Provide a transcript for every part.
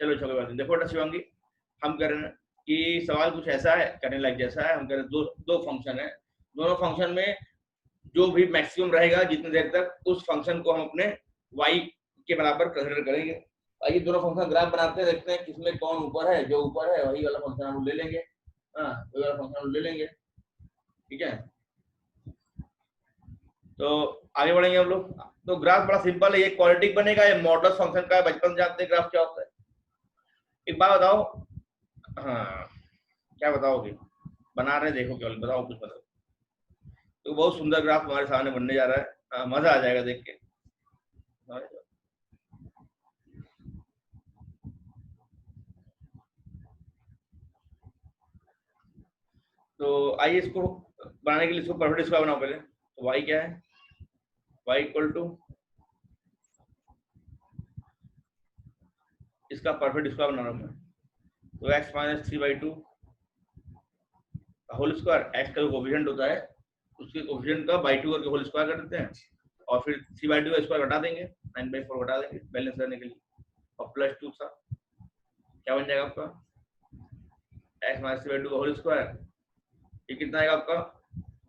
चलो कोई बात नहीं। देखो बेटा शिवांगी, हम कह रहे हैं कि सवाल कुछ ऐसा है, करने लायक जैसा है। हम कह रहे हैं दो फंक्शन है, दोनों फंक्शन में जो भी मैक्सिमम रहेगा जितनी देर तक, उस फंक्शन को हम अपने y के बराबर कंसीडर करेंगे। आइए दोनों फंक्शन ग्राफ बनाते हैं, देखते हैं किसमें कौन ऊपर है। जो ऊपर है वही वाला फंक्शन हम ले लेंगे, हाँ वही वाला फंक्शन हम ले लेंगे, ठीक है। तो आगे बढ़ेंगे हम लोग। तो ग्राफ बड़ा सिंपल है, ये क्वाड्रेटिक बनेगा, ये मॉडुलस फंक्शन का है, बचपन से जानते हैं ग्राफ क्या होता है। एक बात बताओ, हाँ क्या बताओगे, बना रहे देखो, केवल बताओ, कुछ बताओ। तो बहुत सुंदर ग्राफ हमारे सामने बनने जा रहा है, हाँ, मजा आ जाएगा देख के। तो आइए इसको बनाने के लिए इसको परफेक्ट स्क्वायर बनाओ पहले। तो y क्या है, y इक्वल टू इसका परफेक्ट स्क्वायर बना रहा हूं मैं, तो x minus 3/2 whole square, x का जो कोफिशिएंट होता है उसके कोफिशिएंट का बाई 2 करके होल स्क्वायर कर देते हैं, और फिर 3/2 का स्क्वायर घटा देंगे, 9/4 घटा देंगे बैलेंस करने के लिए, और प्लस 2 सा क्या बन जाएगा आपका, x माइनस 3/2 का होल स्क्वायर। ये कितना आएगा आपका,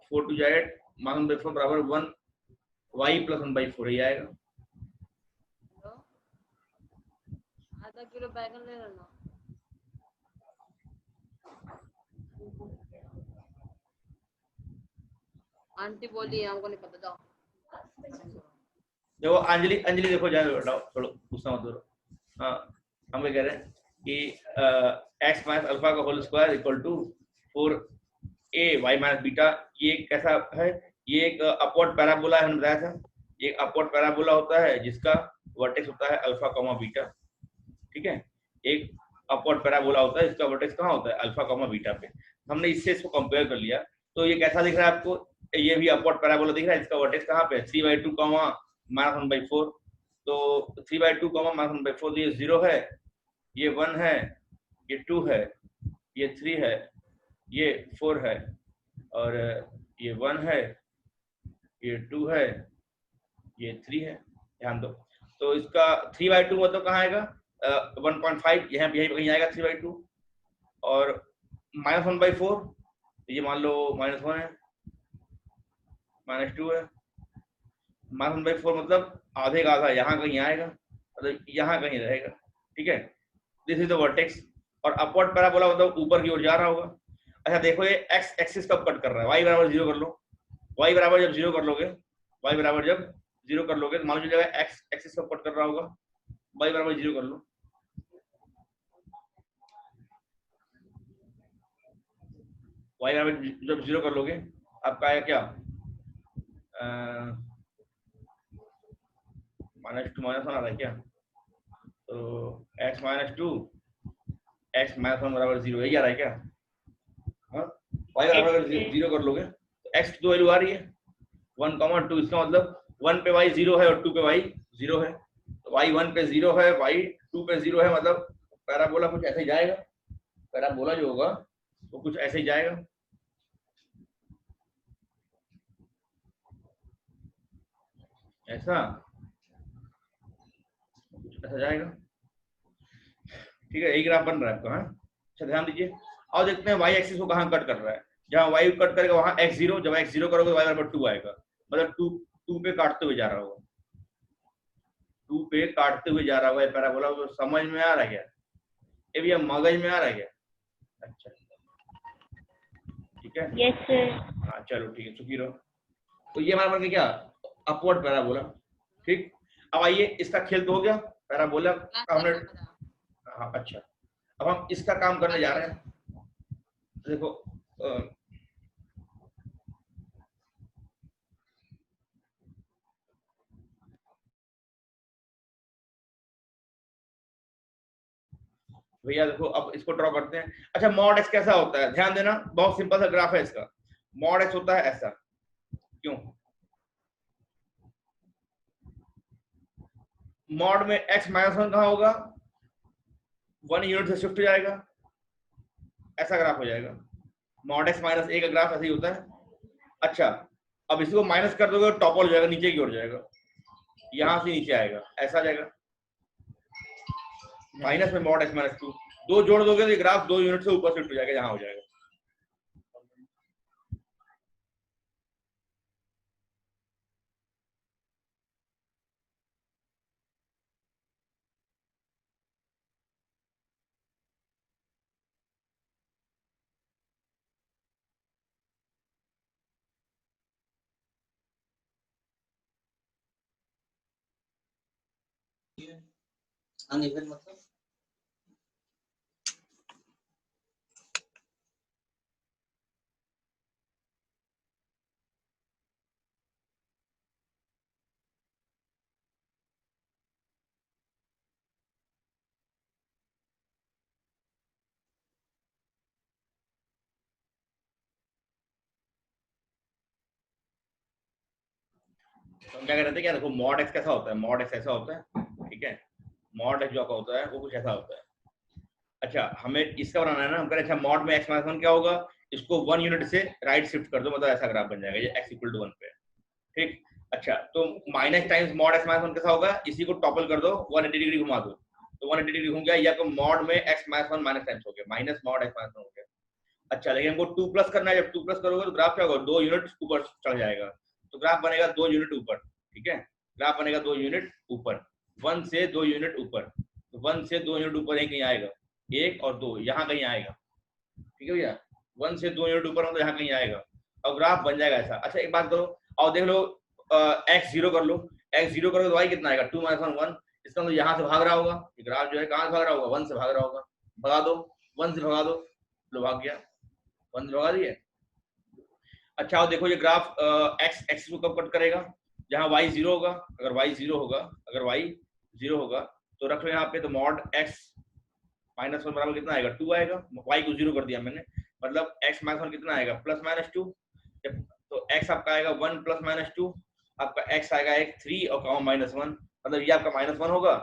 4 2 8 -1/4 बराबर 1, y प्लस 1/4 ही आएगा। आधा किलो बैगन ले लेना। आंटी बोली हमको नहीं पता, जाओ। देखो अंजलि, अंजलि देखो, जाए बताओ, छोड़ो गुस्सा मत करो। हाँ हम ये कह रहे हैं कि x माइनस अल्फा का whole square equal to 4a y minus beta. ये कैसा है, ये एक अपवर्ड पैराबोला है, हमने बताया था। ये अपवर्ड पैराबोला होता है जिसका वर्टेक्स होता है अल्फा कॉमा बीटा, ठीक है। एक अपवर्ड पैराबोला होता है जिसका वर्टेक्स कहाँ होता है, अल्फा कॉमा बीटा पे। हमने इससे इसको कंपेयर कर लिया, तो ये कैसा दिख रहा है आपको, ये भी अपवर्ड पैराबोला दिख रहा है, इसका वर्टेक्स कहाँ पे, 3/2 कॉमा -1/4। तो 3/2 कॉमा -1/4, ये 0 है, ये 1 है, ये 2 है, ये 3 है, ये 4 है, और ये 1 है, ये 2 है, ये 3 है। ध्यान दो, तो इसका 3/2 मतलब कहाँ आएगा, 1.5, यहाँ यही कहीं आएगा 3/2, और -1/4 ये मान लो -1 है, -2 है, -1/4 मतलब आधे का आधा यहाँ कहीं आएगा, मतलब यहाँ कहीं रहेगा, ठीक है। This is the vertex. और अपवर्ड पैराबोला मतलब ऊपर की ओर जा रहा होगा। अच्छा देखो, ये x एक्सिस कब कट कर रहा है, y बराबर 0 कर लो, y बराबर जब 0 कर लोगे, y बराबर जब 0 कर लोगे, तो मान लो जगह x एक्सिस कब कट कर रहा होगा, y बराबर 0 कर लो, y बराबर जब 0 कर लोगे आपका आएगा क्या, -2 -1 आ रहा है क्या, तो x -2 x -1 बराबर 0, यही आ रहा है क्या, हाँ। y बराबर अगर 0 कर लोगे तो x की 2 वैल्यू आ रही है, 1, 2, इसका मतलब 1 पे y 0 है और 2 पे y 0 है, तो y 1 पे 0 है, y 2 पे 0 है, मतलब पैराबोला कुछ ऐसे ही जाएगा, पैराबोला जो होगा वो कुछ ऐसे ही जाएगा। ऐसा कुछ ऐसा जाएगा, ठीक है। यही ग्राफ बन रहा है आपका, हाँ। अच्छा ध्यान दीजिए, और देखते हैं y एक्सिस को कहाँ कट कर रहा है, जहाँ y कट करेगा वहां x0, जब x0 करोगे y बराबर 2 आएगा, मतलब 2 पे काटते हुए जा रहा होगा, 2 पे काटते हुए जा रहा होगा पैराबोला। तो समझ में आ रहा है क्या, ये भी मगज में आ रहा है क्या, अच्छा ठीक है, यस सर। हाँ चलो ठीक है, सुखी रहो। तो ये हमारा बन गया क्या, अपवर्ड पैराबोला, ठीक। अब आइए इसका खेल तो हो गया, पैराबोला का हमने, हाँ अच्छा। अब हम इसका काम करने जा रहे हैं। देखो भैया देखो, अब इसको ड्रॉ करते हैं। अच्छा मॉड एक्स कैसा होता है, ध्यान देना, बहुत सिंपल सा ग्राफ है इसका। मॉड एक्स होता है ऐसा, क्यों, मॉड में x -1 कहाँ होगा, 1 यूनिट से शिफ्ट हो जाएगा, ऐसा ग्राफ हो जाएगा। मॉड x -a का ग्राफ ऐसे ही होता है। अच्छा अब इसको माइनस कर दोगे टॉप हो जाएगा, नीचे की ओर जाएगा, यहां से नीचे आएगा, ऐसा जाएगा। माइनस में मॉड एक्स माइनस 2, दो जोड़ दोगे तो ग्राफ 2 यूनिट से ऊपर शिफ्ट हो जाएगा, जहां हो जाएगा। अनइवन मतलब तो हम क्या कर रहे थे, क्या देखो मॉड एक्स कैसा होता है, मॉड एक्स ऐसा होता है, ठीक है, मॉड एक्स जो आपका होता है वो कुछ ऐसा होता है। अच्छा हमें इसका बनाना है ना, हम कह रहे हैं अच्छा मॉड में एक्स माइनस 1 क्या होगा, इसको 1 यूनिट से राइट शिफ्ट कर दो, मतलब ऐसा ग्राफ बन जाएगा, ये एक्स इक्वल टू 1 पे, ठीक। अच्छा तो minus times mod x minus 1 कैसा होगा, इसी को टॉपल कर दो, 180 डिग्री घुमा दो, तो 180 डिग्री घूम गया, या तो मॉड में एक्स माइनस 1 माइनस टाइम्स हो गया, माइनस मॉड एक्स माइनस 1 हो गया। अच्छा लेकिन हमको 2 प्लस करना है, जब 2 प्लस करोगे तो ग्राफ क्या होगा, 2 यूनिट ऊपर चढ़ जाएगा, तो ग्राफ बनेगा 2 यूनिट ऊपर, ठीक है, ग्राफ बनेगा 2 यूनिट ऊपर, 1 से 2 यूनिट ऊपर, तो 1 से 2 यूनिट ऊपर कहीं आएगा, 1 और 2 यहाँ कहीं आएगा, ठीक है भैया, 1 से 2 यूनिट ऊपर मतलब यहाँ कहीं आएगा, अब ग्राफ बन जाएगा ऐसा। अच्छा एक बात करो, और देख लो एक्स जीरो कर लो, एक्स जीरो करोगे तो वाई कितना आएगा, 2 माइनस 1 1, इसका मतलब यहाँ से भाग रहा होगा, ग्राफ जो है कहाँ से भाग रहा होगा, 1 से भाग रहा होगा, भगा दो, 1 से भगा दो, लो भाग गया, 1 से भगा दिए। अच्छा और देखो ये ग्राफ एक्स एक्स को कब कट करेगा, जहाँ वाई जीरो होगा, अगर वाई जीरो होगा, अगर वाई जीरो होगा तो रख लो यहाँ पे, तो मॉड एक्स माइनस 1 बराबर कितना आएगा, 2 आएगा, वाई को जीरो कर दिया मैंने, मतलब एक्स माइनस 1 कितना आएगा, प्लस माइनस 2, तो एक्स आपका आएगा 1 प्लस माइनस 2, आपका एक्स आएगा एक 3 और कॉमा माइनस 1, मतलब ये आपका माइनस 1 होगा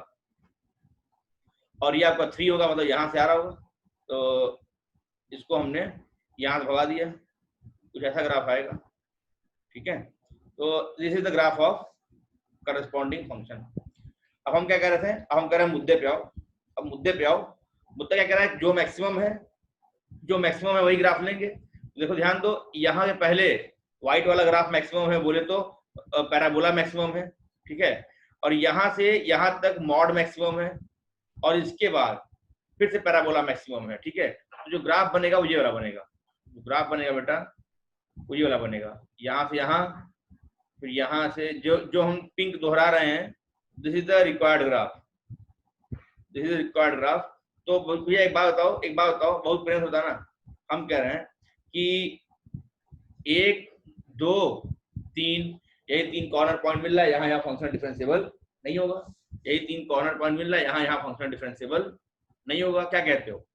और ये आपका 3 होगा, मतलब यहाँ से आ रहा होगा, तो इसको हमने यहाँ से भगा दिया, कुछ ऐसा ग्राफ आएगा, ठीक है। तो this is the graph of corresponding function. अब हम क्या कह रहे थे, अब हम कह रहे हैं मुद्दे पे आओ, अब मुद्दे पे आओ, मुद्दा क्या कह रहा है, जो मैक्सिमम है, जो मैक्सिमम है वही ग्राफ लेंगे। देखो ध्यान दो, यहाँ के पहले व्हाइट वाला ग्राफ मैक्सिमम है बोले तो पैराबोला मैक्सिमम है, ठीक है, और यहाँ से यहाँ तक मॉड मैक्सिमम है, और इसके बाद फिर से पैराबोला मैक्सिमम है, ठीक है। तो जो ग्राफ बनेगा वो ये वाला बनेगा, जो ग्राफ बनेगा बेटा वो ये वाला बनेगा, यहाँ से यहाँ, फिर यहाँ से जो जो हम पिंक दोहरा रहे हैं, this is the required graph, this is required graph. तो भैया एक बात बताओ, एक बात बताओ, बहुत प्रेम होता है ना, हम कह रहे हैं कि 1 2 3 यही 3 कॉर्नर पॉइंट मिल रहा है, यहाँ यहाँ फंक्शन डिफरेंशिएबल नहीं होगा, यही 3 कॉर्नर पॉइंट मिल रहा है, यहाँ यहाँ फंक्शन डिफरेंशिएबल नहीं होगा, क्या कहते हो।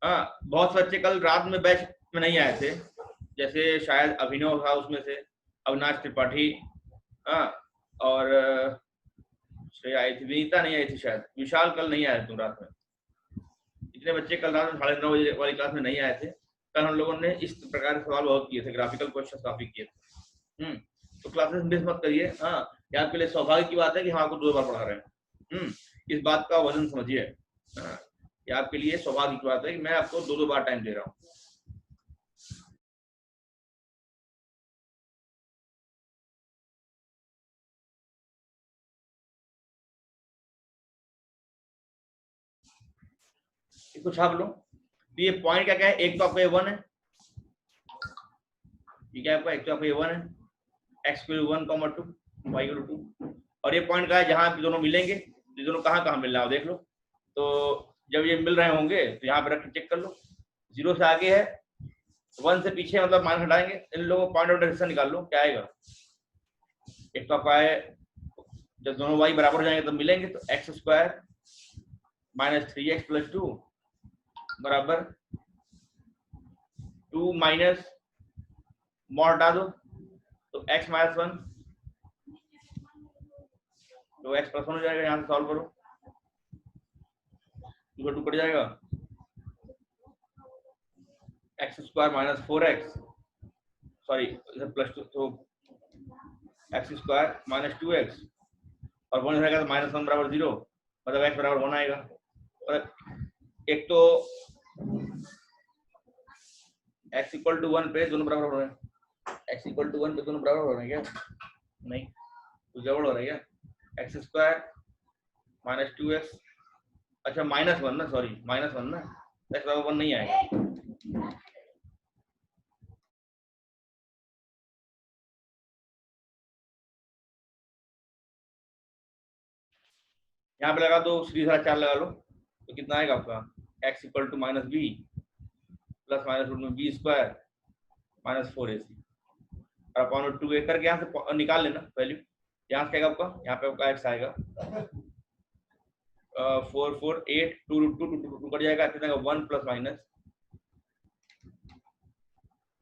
हाँ बहुत से बच्चे कल रात में बैच में नहीं आए थे, जैसे शायद अभिनव था उसमें से, अविनाश त्रिपाठी, हाँ, और श्रेया आई थी, विनीता नहीं आई थी शायद, विशाल कल नहीं आए तुम रात में, इतने बच्चे कल रात में 9:30 बजे वाली क्लास में नहीं आए थे। कल हम लोगों ने इस प्रकार के सवाल बहुत किए थे, ग्राफिकल क्वेश्चन काफी किए थे। तो क्लासेस मिस मत करिए, हाँ, ये आपके लिए सौभाग्य की बात है कि हम आपको 2 बार पढ़ा रहे हैं, इस बात का वजन समझिए, हाँ, ये आपके लिए सौभाग्य की बात है कि मैं आपको 2 बार टाइम दे रहा हूँ। इसको छाप लो, तो ये पॉइंट क्या क्या है, एक तो आपका A1 है, ठीक है, आपका एक तो आपका A1 है, x को 1, 2, y को 2, और ये पॉइंट का है जहां पे दोनों मिलेंगे, ये दोनों कहाँ मिल रहा है देख लो, तो जब ये मिल रहे होंगे तो यहाँ पे रख के चेक कर लो, 0 से आगे है, 1 से पीछे मतलब मान हटाएंगे, इन लोगों पॉइंट ऑफ डायरेक्शन निकाल लो क्या आएगा, एक तो आपका है, जब दोनों y बराबर हो जाएंगे तब मिलेंगे, तो x² - 3x + 2 बराबर 2 माइनस मॉड हटा दो, तो x - 1, तो x + 1 हो जाएगा, यहाँ से सॉल्व करो, 2 का 2 कट जाएगा, x² - 4x, सॉरी +2, तो x² - 2x, और 1 रहेगा तो -1 बराबर 0, मतलब x बराबर 1 आएगा, और एक तो x इक्वल टू 1 पे दोनों बराबर हो रहे हैं, x इक्वल टू 1 पे दोनों बराबर हो रहे हैं क्या? नहीं, तो गड़बड़ हो रहा है क्या? एक्स स्क्वायर माइनस 2x, अच्छा -1 ना, सॉरी -1 ना, x बराबर 1 नहीं आएगा। यहाँ पे लगा दो, सीधा 4 लगा लो, तो कितना आएगा आपका? x equal to minus B plus minus root में बी स्क्वायर माइनस 4ac और अपॉन 2a करके यहाँ से निकाल लेना वैल्यू। यहाँ से क्या आपका, यहाँ पे आपका x आएगा 4 4 8 2 रूट 2 कट जाएगा, कितना आएगा 1 प्लस माइनस,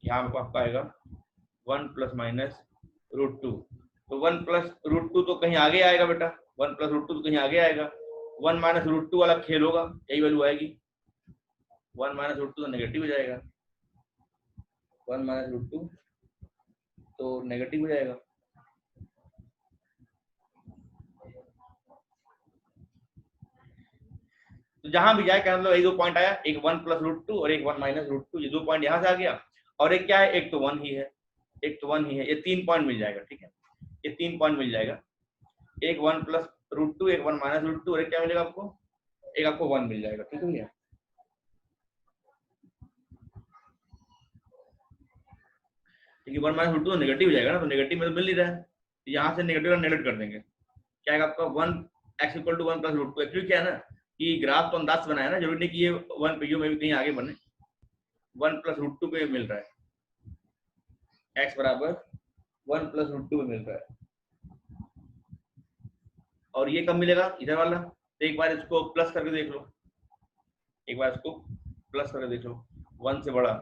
यहाँ पे आपका आएगा 1 प्लस माइनस रूट 2। तो 1 प्लस रूट 2 तो कहीं आगे आएगा बेटा, 1 प्लस रूट 2 तो कहीं आगे आएगा, 1 माइनस रूट 2 वाला खेल होगा, यही वैल्यू आएगी। 1 माइनस रूट 2 तो नेगेटिव हो जाएगा, 1 माइनस रूट 2 तो नेगेटिव हो जाएगा। तो जहां भी जाए क्या मतलब, यही दो पॉइंट आया, एक 1 प्लस रूट 2 और एक 1 माइनस रूट 2, ये दो पॉइंट यहाँ से आ गया, और एक क्या है, एक तो 1 ही है, एक तो 1 ही है, ये 3 पॉइंट मिल जाएगा। ठीक है, ये 3 पॉइंट मिल जाएगा, एक 1 प्लस रूट 2, एक 1 माइनस रूट 2 और एक क्या मिलेगा आपको, एक आपको 1 मिल जाएगा। ठीक है भैया, क्योंकि 1 माइनस रूट 2 नेगेटिव हो जाएगा ना, तो नेगेटिव में तो मिल नहीं रहा है, तो यहाँ से नेगेटिव नेगेटिव कर देंगे, क्या आएगा आपका 1 x equal to 1 plus root 2। Actually क्या है ना कि ग्राफ तो अंदाज बनाया ना, जरूरी नहीं कि ये 1 पे में भी कहीं आगे बने, 1 प्लस रूट 2 पे मिल रहा है, x बराबर 1 प्लस रूट 2 पे मिल रहा है, और ये कब मिलेगा इधर वाला, तो एक बार इसको प्लस करके देख लो, एक बार इसको प्लस करके देख लो, 1 से बड़ा,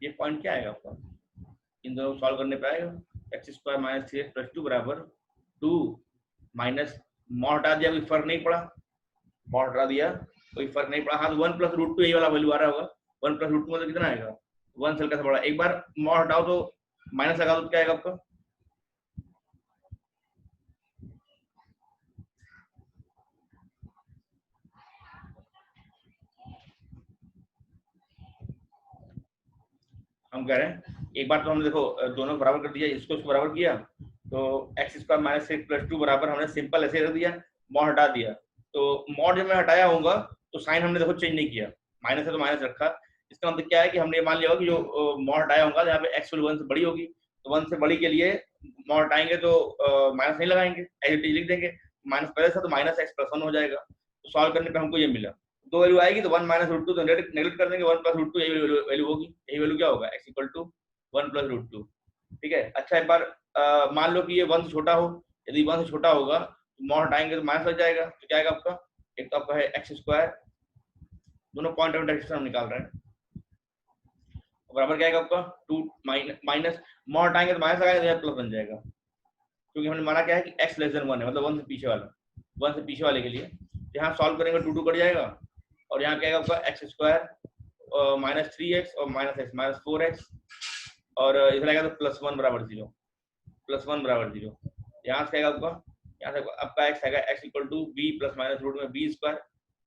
ये पॉइंट क्या आएगा आपका, इन दोनों को सॉल्व करने पे आएगा, x square minus 3x plus 2 बराबर 2 माइनस, मॉड हटा दिया कोई फर्क नहीं पड़ा, मॉड हटा दिया कोई फर्क नहीं पड़ा, हाँ तो 1 प्लस रूट 2 यही वाला वैल्यू आ रहा होगा, 1 प्लस रूट 2 मतलब कितना आएगा, 1 से हल्का सा बड़ा, एक बार मॉड हटाओ तो माइनस लगा दो, क्या आएगा आपका, हम कह रहे हैं एक बार तो हमने देखो दोनों बराबर कर दिया, इसको बराबर किया, तो एक्स स्क्वायर माइनस 6 प्लस 2 बराबर हमने सिंपल ऐसे कर दिया, मॉड हटा दिया, तो मॉड जब मैं हटाया होगा तो साइन हमने देखो चेंज नहीं किया, माइनस है तो माइनस रखा, इसका मतलब क्या है कि हमने मान लिया होगा कि जो मॉड हटाया होगा यहाँ पे एक्स वैल्यू 1 से बड़ी होगी, तो 1 से बड़ी के लिए मॉड हटाएंगे तो माइनस नहीं लगाएंगे, एज इट इज लिख देंगे, माइनस पहले से तो माइनस एक्स प्लस 1 हो जाएगा, तो सॉल्व करने पे हमको ये मिला, दो वैल्यू आएगी तो 1 माइनस रूट 2 तो नेगलेक्ट कर देंगे, 1 प्लस रूट 2 यही वैल्यू होगी, यही वैल्यू क्या होगा, x equal to 1 plus root 2। ठीक है, अच्छा एक बार मान लो कि ये 1 से छोटा हो, यदि 1 से छोटा होगा तो मॉड हटाएंगे तो माइनस लग जाएगा, तो क्या आएगा आपका, एक तो आपका है एक्स स्क्वायर, दोनों पॉइंट ऑफ डायरेक्शन हम निकाल रहे हैं, बराबर क्या आएगा आपका 2 माइनस, मॉड हटाएंगे तो माइनस लगाएंगे तो प्लस बन जाएगा, क्योंकि हमने माना क्या है कि x लेस देन 1 है, मतलब 1 से पीछे वाला, 1 से पीछे वाले के लिए, यहाँ सॉल्व करेंगे 2 2 कट जाएगा, और यहाँ क्या आएगा आपका एक्स स्क्वायर माइनस 3x और माइनस एक्स माइनस 4x, और इधर आएगा तो प्लस 1 बराबर 0, प्लस 1 बराबर 0, यहाँ से आएगा आपका, यहाँ से आपका x आएगा x equal to b plus minus root में b square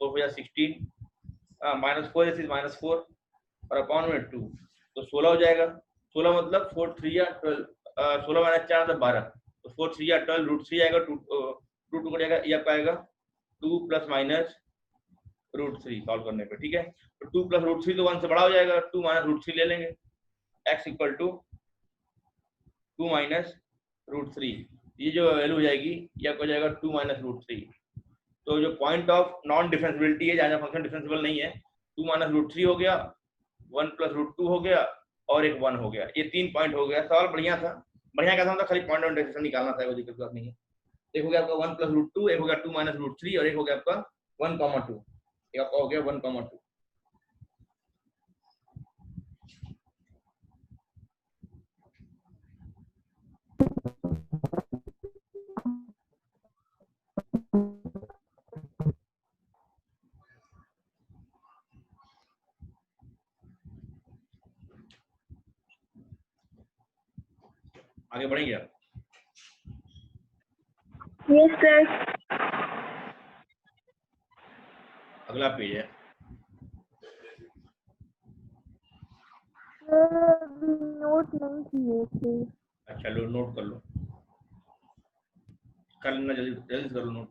4 4 16 minus 4 is minus 4 और अपॉन में 2, तो 16 हो जाएगा, 16 मतलब 4 3 या 12, 16 माइनस 4 मतलब 12, तो 4 3 या 12 रूट 3 आएगा, 2 2 कट जाएगा, ये आपका आएगा 2 प्लस माइनस रूट 3 सॉल्व करने पे। ठीक है, तो 2 प्लस रूट 3 तो 1 से बड़ा हो जाएगा, 2 माइनस रूट 3 ले लेंगे, x equal to 2 minus root 3, ये जो वैल्यू हो जाएगी ये आपको हो जाएगा 2 माइनस रूट 3, तो जो पॉइंट ऑफ नॉन डिफरेंशिएबिलिटी है, जहाँ फंक्शन डिफरेंशिएबल नहीं है, 2 माइनस रूट 3 हो गया, 1 प्लस रूट 2 हो गया और एक 1 हो गया, ये 3 पॉइंट हो गया, सवाल बढ़िया था, बढ़िया क्या था, खाली पॉइंट ऑफ डायरेक्शन निकालना था, कोई दिक्कत बात नहीं है। एक हो गया आपका 1 प्लस रूट 2, एक हो गया 2 माइनस रूट 3 और एक हो गया आपका 1,2, एक आपका हो गया 1,2। आगे बढ़ेंगे आप? Yes sir. अगला पेज है। नोट नहीं किए थे। अच्छा लो नोट कर लो, कर लेना जल्दी जल्दी कर लो नोट।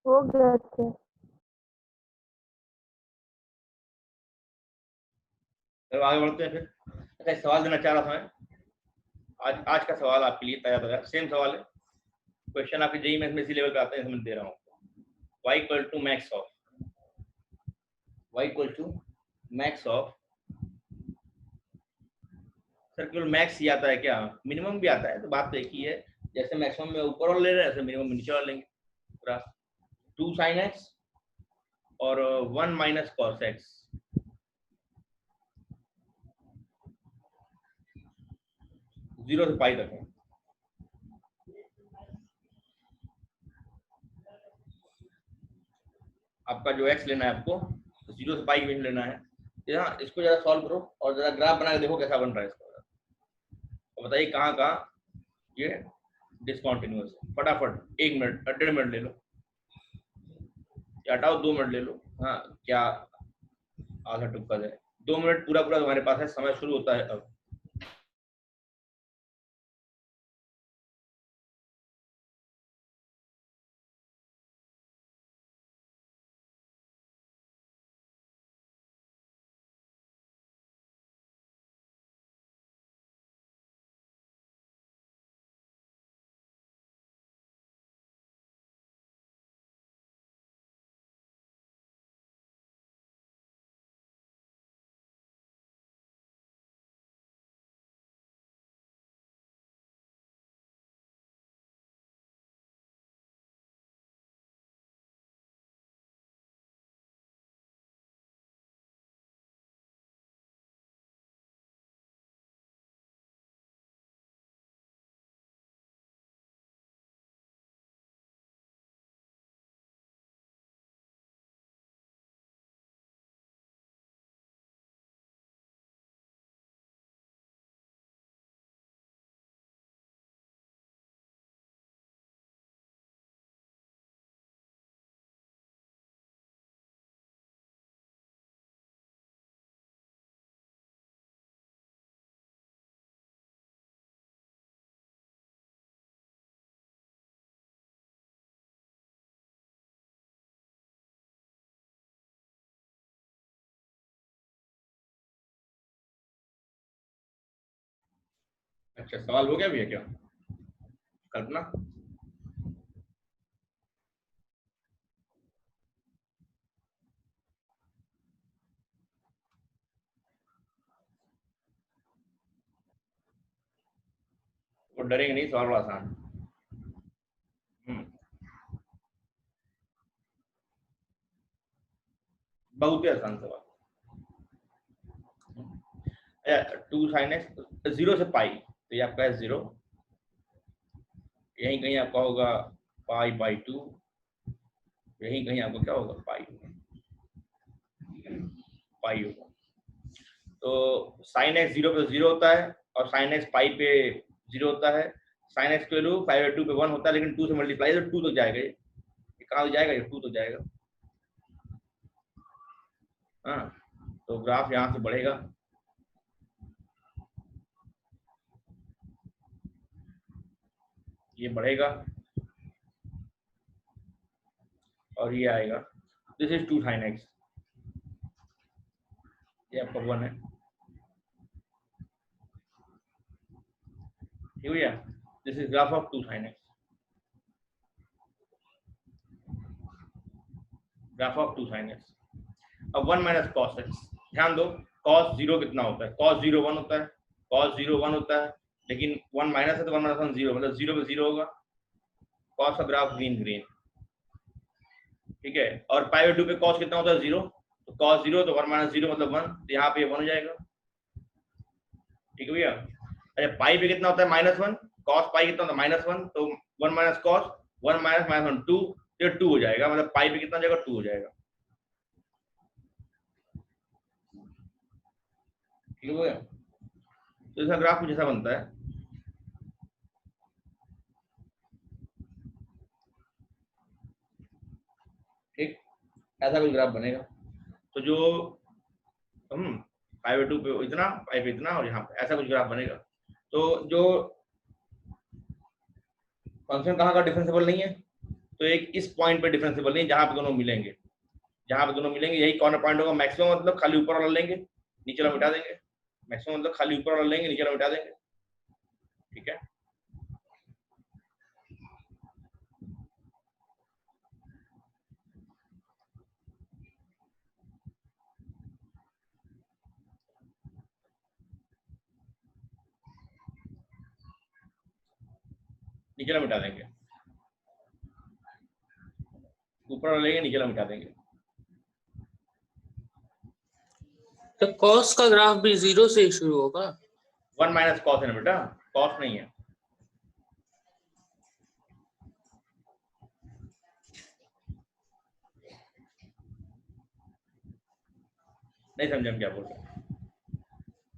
हो गए थे। चलो आगे बढ़ते हैं फिर। अच्छा एक सवाल देना चाह रहा था मैं, आज का सवाल आपके लिए तैयार है, सेम सवाल है, क्वेश्चन आपके जेईई मैथ्स में इसी लेवल पे आते हैं, समझ दे रहा हूँ। y equal to max of, y equal to max of, sir केवल मैक्स ही आता है क्या, मिनिमम भी आता है? तो बात तो एक ही है, जैसे मैक्सिमम में ऊपर वाला ले रहे हैं ऐसे मिनिमम में नीचे वाला लेंगे। पूरा 2 sin x और 1 माइनस कॉस x, जीरो से पाई तक है। आपका जो x लेना है आपको, तो जीरो से पाई के बीच में लेना है। यहाँ इसको जरा सॉल्व करो और जरा ग्राफ बना के देखो कैसा बन रहा है इसका, और बताइए कहाँ कहाँ ये डिसकंटिन्यूअस है। फटाफट 1 मिनट 1.5 मिनट ले लो, या हटाओ 2 मिनट ले लो। हाँ क्या आधा टुक्का है, 2 मिनट पूरा पूरा तुम्हारे पास है, समय शुरू होता है अब। अच्छा सवाल हो गया भैया क्या, कल्पना? वो डरेंगे नहीं, सवाल बड़ा आसान। बहुत ही आसान सवाल। 2 sin x, जीरो से पाई, तो ये आपका है 0, यहीं कहीं आपका होगा पाई बाई 2, यहीं कहीं आपको क्या होगा पाई होगा। तो sin x 0 पे 0 होता है और sin x पाई पे 0 होता है। sin x की वैल्यू 5/2 पे 1 होता है, लेकिन 2 से मल्टीप्लाई तो 2 तक जाएगा, ये कहाँ तक जाएगा, ये 2 तक जाएगा। हाँ तो ग्राफ यहाँ से बढ़ेगा, ये बढ़ेगा और ये आएगा, दिस इज 2 sin x, ये आपका 1 है, ठीक है भैया। This is graph of 2 sin x, graph of 2 sin x। अब 1 माइनस कॉस x, ध्यान दो cos 0 कितना होता है, cos 0 1 होता है, cos 0 1 होता है, लेकिन 1 माइनस है तो 1 माइनस 1 0, मतलब 0 पे 0 होगा। cos का ग्राफ ग्रीन ग्रीन, ठीक है। और पाई बाई 2 पे cos कितना होता है 0, तो cos 0 तो 1 माइनस 0 मतलब 1, तो यहाँ पे 1 हो जाएगा, ठीक है भैया। अच्छा पाई पे कितना होता है -1, cos पाई कितना होता है -1, तो 1 माइनस cos 1 माइनस -1 2, ये 2 हो जाएगा, मतलब पाई पे कितना हो जाएगा 2 हो जाएगा। ठीक हो गया। तो इसका ग्राफ कुछ ऐसा बनता है, ठीक, ऐसा कुछ ग्राफ बनेगा। तो जो हम 5/2 पे इतना, 5 पे इतना, और यहाँ पे ऐसा कुछ ग्राफ बनेगा। तो जो फंक्शन कहाँ का डिफरेंशिएबल नहीं है, तो एक इस पॉइंट पे डिफरेंशिएबल नहीं है जहाँ पे दोनों मिलेंगे, जहाँ पे दोनों मिलेंगे यही कॉर्नर पॉइंट होगा। मैक्सिमम मतलब खाली ऊपर वाला लेंगे, नीचे वाला मिटा देंगे। मैक्सिमम मतलब खाली ऊपर वाला लेंगे, नीचे वाला मिटा देंगे। ठीक है, नीचे वाला मिटा देंगे, ऊपर वाला लेंगे, नीचे वाला मिटा देंगे। तो कॉस का ग्राफ भी 0 से ही शुरू होगा। 1 माइनस कॉस है ना बेटा, कॉस नहीं है। नहीं समझे हम क्या बोल रहे हैं?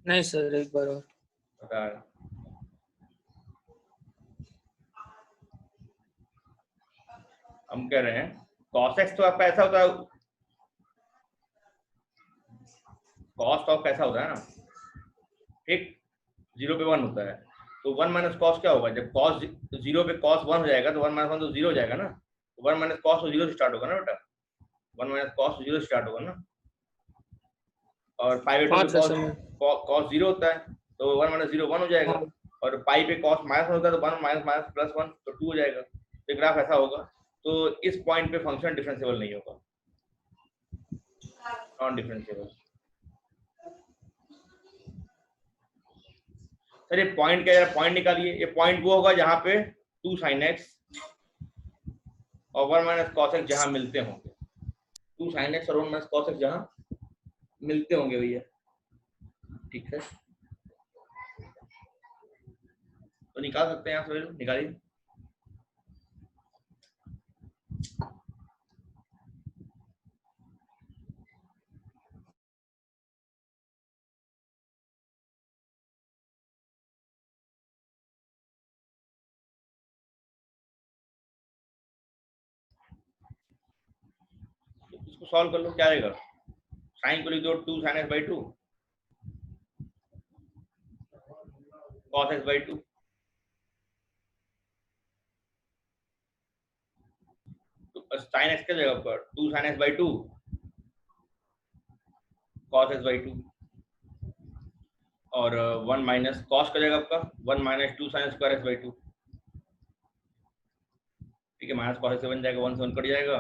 नहीं सर, एक बार और। बता, हम कह रहे हैं cos x तो आपका ऐसा होता है, cos तो कैसा होता है ना, ठीक, 0 पे 1 होता है। तो 1 माइनस कॉस क्या होगा, जब cos 0 पे cos 1 हो जाएगा तो 1 माइनस 1 तो 0 हो जाएगा ना। तो 1 माइनस कॉस तो 0 से स्टार्ट होगा ना बेटा, 1 माइनस कॉस 0 से स्टार्ट होगा ना। और पाई पे cos 0 होता है, तो 1 माइनस 0 1 हो जाएगा। और पाई पे cos माइनस होता है तो 1 माइनस माइनस प्लस 1 तो 2 हो जाएगा। तो ग्राफ ऐसा होगा। तो इस पॉइंट पे फंक्शन डिफरेंशिएबल नहीं होगा, नॉन डिफरेंशिएबल। सर ये पॉइंट क्या है, पॉइंट निकालिए। ये पॉइंट वो होगा जहां पे 2 sin x और 1 माइनस cos x जहां मिलते होंगे, 2 sin x और 1 माइनस cos x जहां मिलते होंगे भैया। ठीक है, तो निकाल सकते हैं, यहाँ से निकालिए। इसको सॉल्व कर लो, क्या आएगा। साइन को लिख दो 2 sin x by 2 cos x by 2। तो sin x के जगह पर 2 sin x by 2 cos x by 2 और 1 माइनस cos का जगह आपका 1 minus 2 sin square x by 2। ठीक है, माइनस cos x से बन जाएगा, 1 से 1 कट जाएगा,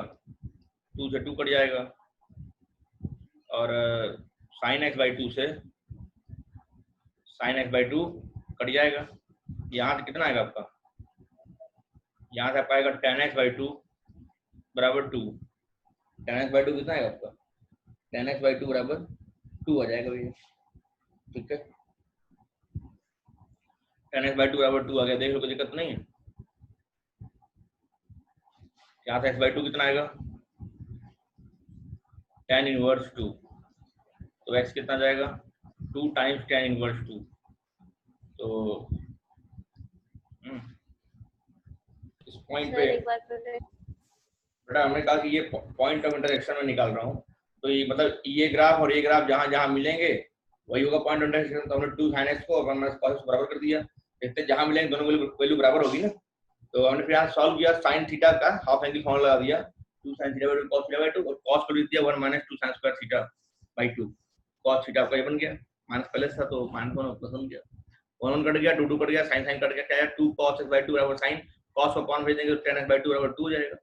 2 से 2 कट जाएगा, और sin x by 2 से sin x by 2 कट जाएगा। यहाँ से कितना आएगा आपका, यहाँ से आपका आएगा tan x by 2 बराबर 2। tan x by 2 कितना आएगा आपका, tan x by 2 बराबर 2 आ जाएगा भैया। ठीक है, tan x by 2 बराबर 2 आ गया, देख लो, कोई दिक्कत नहीं है। यहाँ से x by 2 कितना आएगा, tan इनवर्स 2, तो x कितना जाएगा 2 टाइम्स tan इनवर्स 2। तो इस पॉइंट पे बेटा हमने कहा कि ये पॉइंट ऑफ इंटरसेक्शन में निकाल रहा हूँ। तो ये मतलब ये ग्राफ और ये ग्राफ जहाँ जहाँ मिलेंगे वही होगा पॉइंट ऑफ इंटरसेक्शन। तो हमने 2 sin x को 1 माइनस cos x बराबर कर दिया। देखते हैं जहाँ मिलेंगे दोनों वैल्यू बराबर होगी ना। तो हमने फिर यहाँ सॉल्व किया, sin थीटा का हाफ एंगल फॉर्मूला लगा दिया, 2 sin theta by cos theta by 2, और cos को लिख दिया 1 minus 2 sin square theta by 2। cos theta आपका ये बन गया, माइनस पहले था तो माइनस 1 प्लस 1 गया, 1 1 कट गया, 2 2 कट गया, sin sin कट गया, क्या है 2 cos x बाय 2 बराबर sin cos को कौन भेज देंगे, tan x बाय 2 बराबर 2 हो जाएगा।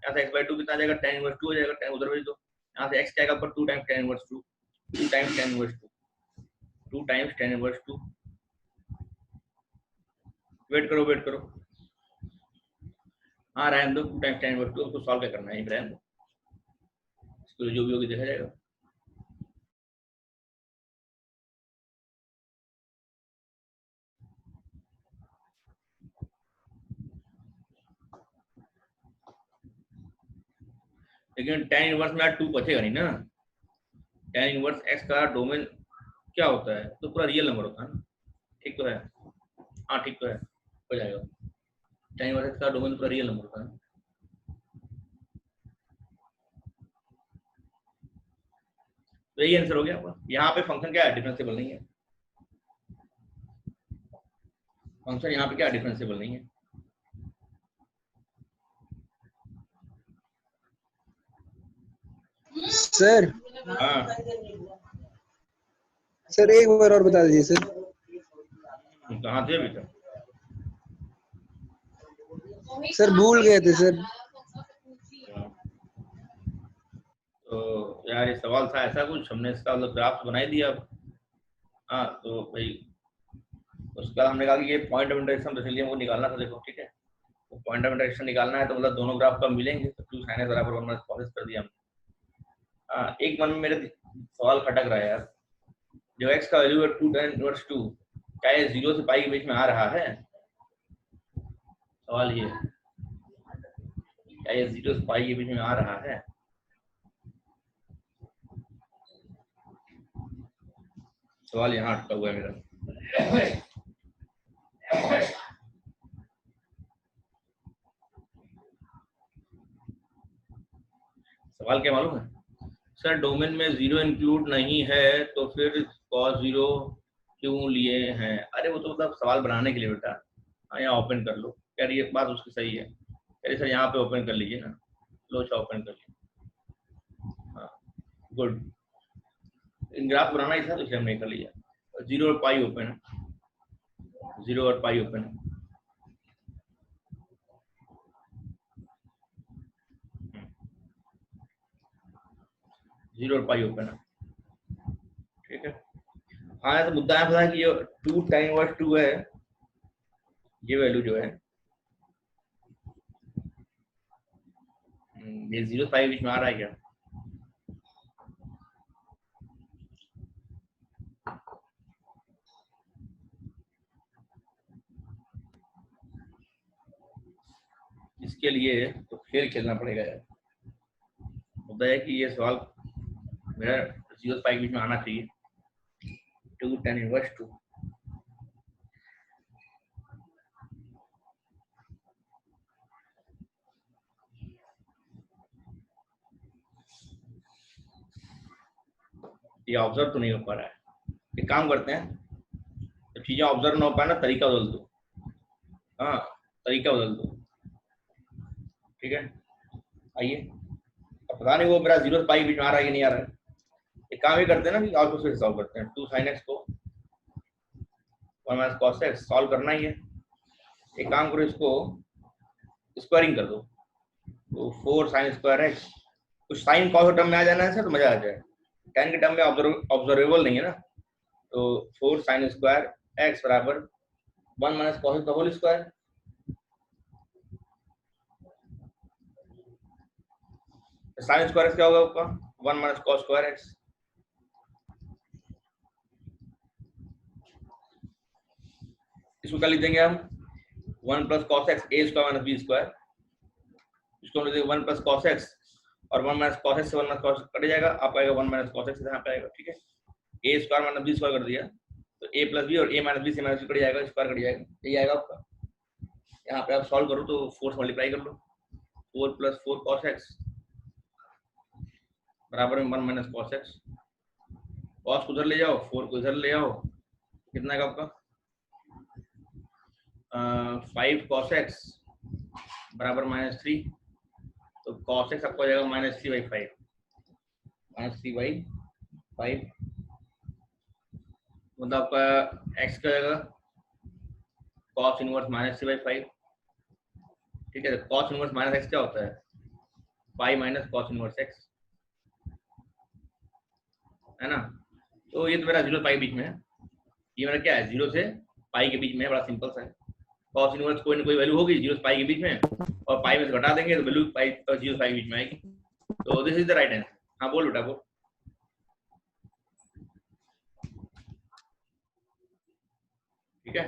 यहाँ से x बाय 2 कितना आ जाएगा, tan इनवर्स 2 हो जाएगा, tan उधर भेज दो। यहाँ से x क्या आएगा पर 2 times tan inverse 2, 2 times tan inverse 2, 2 times tan inverse 2। Wait करो, हाँ रहने दो, 2 टाइम्स tan इनवर्स 2, उसको सॉल्व क्या करना है, रहने दो, इसको जो भी होगी देखा जाएगा। लेकिन tan इनवर्स में 2 बचेगा नहीं ना, tan इनवर्स x का डोमेन क्या होता है, तो पूरा रियल नंबर होता है ना, ठीक तो है, हाँ ठीक तो है, हो जाएगा। tan इनवर्स x का डोमेन पूरा रियल नंबर होता है। तो यही आंसर हो गया आपका। यहाँ पे फंक्शन क्या है, डिफरेंशिएबल नहीं है, फंक्शन यहाँ पे क्या डिफरेंशिएबल नहीं है। सर हाँ सर एक बार और बता दीजिए सर। कहाँ थे अभी तक? सर भूल गए थे सर। तो यार ये सवाल था ऐसा कुछ, हमने इसका मतलब ग्राफ बना ही दिया अब। हाँ तो भाई उसका हमने कहा कि ये पॉइंट ऑफ इंटरेक्शन इसलिए हमको निकालना था, देखो ठीक है, तो पॉइंट ऑफ इंटरेक्शन निकालना है तो मतलब दोनों ग्राफ का मिलेंगे, तो 2 sin x बराबर 1 माइनस cos x कर दिया हमने। हाँ एक मन में मेरे सवाल खटक रहा है यार, जो x का वैल्यू है 2 tan इनवर्स 2, क्या ये 0 से पाई के बीच में आ रहा है? सवाल ये, क्या ये 0 से पाई के बीच में आ रहा है? सवाल यहाँ अटका हुआ है मेरा। सवाल क्या मालूम है सर, डोमेन में 0 इंक्लूड नहीं है तो फिर cos 0 क्यों लिए हैं? अरे वो तो मतलब सवाल बनाने के लिए बेटा। हाँ यहाँ ओपन कर लो, कह रही है बात उसकी सही है, कह रही सर यहाँ पे ओपन कर लीजिए ना, लो अच्छा ओपन कर लीजिए। हाँ गुड, ग्राफ बनाना ही था तो इसलिए हमने कर लिया। 0 और पाई ओपन है, 0 और पाई ओपन है। 0 और पाई ओपन है, ठीक है। हाँ तो मुद्दा है कि ये 2 tan इनवर्स 2 है, ये वैल्यू जो है ये 0 से पाई बीच में आ रहा है क्या? इसके लिए तो खेल खेलना पड़ेगा यार। मुद्दा है कि ये सवाल मेरा 0 से पाई के बीच में आना चाहिए, 2 tan इनवर्स 2। ये ऑब्जर्व तो नहीं हो पा रहा है, एक काम करते हैं, जब चीजें ऑब्जर्व ना हो पाए ना, तरीका बदल दो। हाँ तरीका बदल दो, ठीक है। आइए, अब पता नहीं वो मेरा 0 से पाई के बीच में आ रहा है कि नहीं आ रहा है। एक काम ये करते हैं ना कि और फिर सॉल्व करते हैं। 2 sin x को 1 माइनस cos x सॉल्व करना ही है। एक काम करो, इसको स्क्वायरिंग कर दो, तो 4 sin स्क्वायर x, कुछ साइन कॉस टर्म में आ जाना है सर तो मजा आ जाए। tan के टर्म में ऑब्जर्वेबल नहीं है ना, तो 4 sin स्क्वायर x बराबर 1 माइनस cos का होल स्क्वायर। sin स्क्वायर क्या होगा आपका? 1 माइनस cos स्क्वायर x। इसको क्या लिख देंगे हम? 1 plus cos x a square minus b square. इसको हम लिख देंगे 1 प्लस cos x, और 1 माइनस cos x से 1 माइनस cos कट जाएगा, आपका आएगा 1 माइनस cos x यहाँ पे आएगा, ठीक है। a square minus b square कर दिया, तो a प्लस b और a माइनस b से माइनस कट जाएगा, स्क्वायर कट जाएगा, यही आएगा आपका। यहाँ पे आप सॉल्व करो तो 4 से मल्टीप्लाई कर लो, 4 प्लस 4 cos x बराबर में 1 माइनस cos x। cos को उधर ले जाओ, 4 को इधर ले आओ, कितना है आपका? 5 cos x बराबर -3, तो cos x आपको आ जाएगा -3/5, -3/5, मतलब आपका x का जाएगा cos इनवर्स -3/5, ठीक है। cos इनवर्स माइनस x क्या होता है? Pi minus cos inverse x, है ना। तो ये तो मेरा 0 से पाई के बीच में है, ये मेरा क्या है? 0 से पाई के बीच में है, बड़ा सिंपल सा है। cos इनवर्स कोई ना कोई वैल्यू होगी 0 से पाई के बीच में, और पाई में से घटा देंगे तो वैल्यू पाई 0 से पाई के बीच में आएगी। तो this is the right answer. हाँ बोल बेटा बोल। ठीक है।